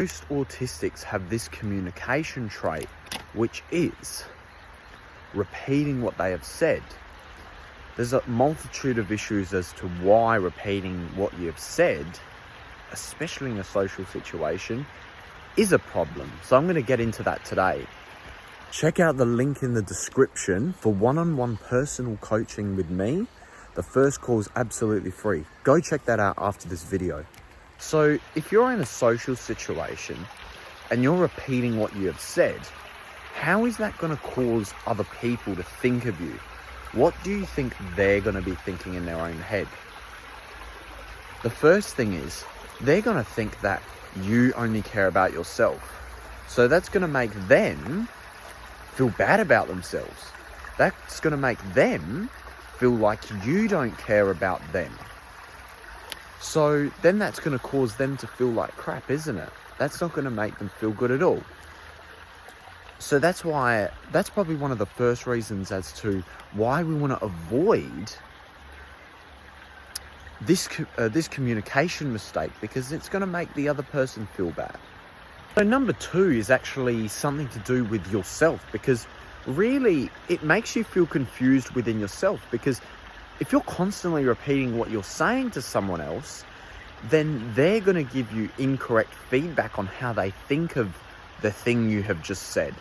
Most autistics have this communication trait, which is repeating what they have said. There's a multitude of issues as to why repeating what you have said, especially in a social situation, is a problem. So I'm going to get into that today. Check out the link in the description for one-on-one personal coaching with me. The first call is absolutely free. Go check that out after this video. So if you're in a social situation and you're repeating what you have said, how is that going to cause other people to think of you? What do you think they're going to be thinking in their own head? The first thing is, they're going to think that you only care about yourself. So that's going to make them feel bad about themselves. That's going to make them feel like you don't care about them. So then that's going to cause them to feel like crap, isn't it? That's not going to make them feel good at all. So that's probably one of the first reasons as to why we want to avoid this communication mistake, because it's going to make the other person feel bad. So number two is actually something to do with yourself, because really it makes you feel confused within yourself, because if you're constantly repeating what you're saying to someone else, then they're going to give you incorrect feedback on how they think of the thing you have just said.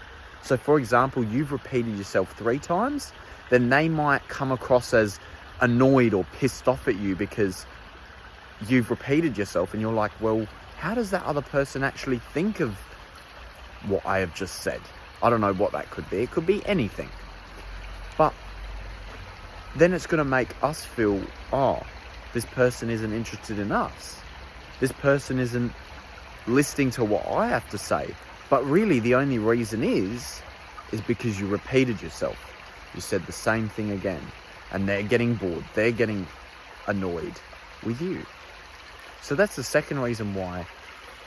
So for example, you've repeated yourself 3 times, then they might come across as annoyed or pissed off at you because you've repeated yourself, and you're like, well, how does that other person actually think of what I have just said? I don't know what that could be. It could be anything. But then it's going to make us feel, oh, this person isn't interested in us. This person isn't listening to what I have to say. But really the only reason is because you repeated yourself. You said the same thing again, and they're getting bored. They're getting annoyed with you. So that's the second reason why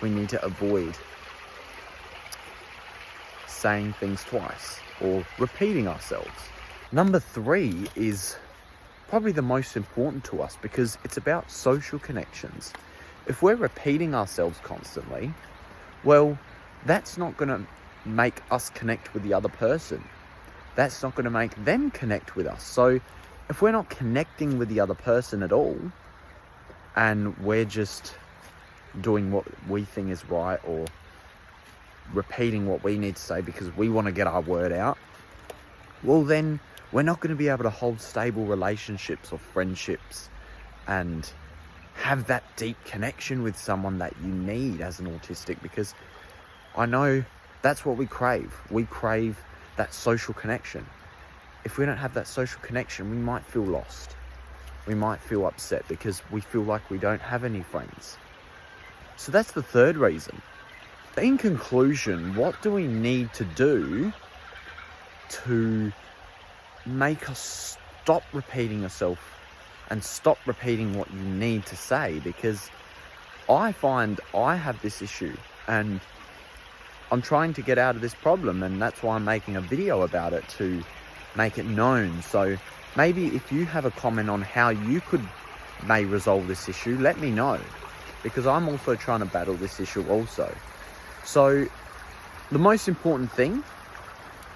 we need to avoid saying things twice or repeating ourselves. Number 3 is probably the most important to us, because it's about social connections. If we're repeating ourselves constantly, well, that's not going to make us connect with the other person. That's not going to make them connect with us. So if we're not connecting with the other person at all, and we're just doing what we think is right, or repeating what we need to say because we want to get our word out, well, then we're not going to be able to hold stable relationships or friendships and have that deep connection with someone that you need as an autistic, because I know that's what we crave. We crave that social connection. If we don't have that social connection, we might feel lost. We might feel upset because we feel like we don't have any friends. So that's the third reason. In conclusion, what do we need to do to make us stop repeating yourself and stop repeating what you need to say? Because I find I have this issue, and I'm trying to get out of this problem, and that's why I'm making a video about it, to make it known. So maybe if you have a comment on how you may resolve this issue, let me know, because I'm also trying to battle this issue also. So the most important thing,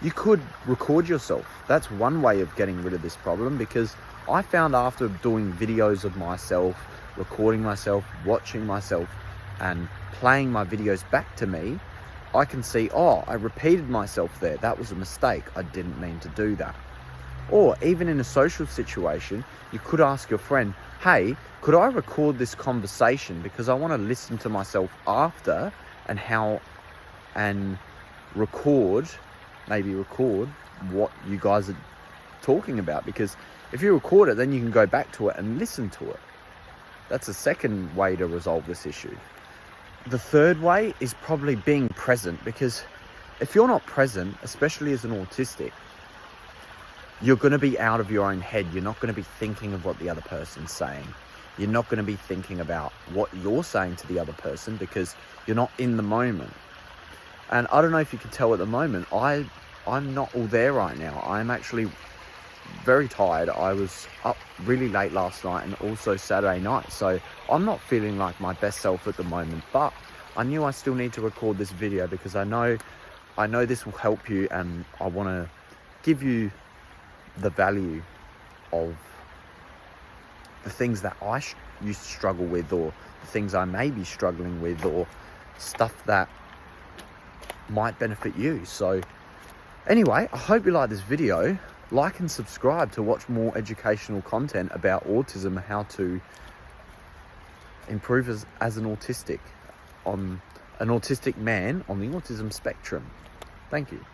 you could record yourself. That's one way of getting rid of this problem, because I found after doing videos of myself, recording myself, watching myself, and playing my videos back to me, I can see, oh, I repeated myself there. That was a mistake. I didn't mean to do that. Or even in a social situation, you could ask your friend, hey, could I record this conversation, because I want to listen to myself after, and maybe record what you guys are talking about, because if you record it, then you can go back to it and listen to it. That's a second way to resolve this issue. The third way is probably being present, because if you're not present, especially as an autistic, you're going to be out of your own head. You're not going to be thinking of what the other person's saying. You're not going to be thinking about what you're saying to the other person, because you're not in the moment. And I don't know if you can tell at the moment, I'm not all there right now. I'm actually very tired. I was up really late last night and also Saturday night. So I'm not feeling like my best self at the moment, but I knew I still need to record this video because I know this will help you, and I want to give you the value of the things that I used to struggle with, or the things I may be struggling with, or stuff that might benefit you. So anyway, I hope you like this video. Like and subscribe to watch more educational content about autism, how to improve as an autistic man on the autism spectrum. Thank you.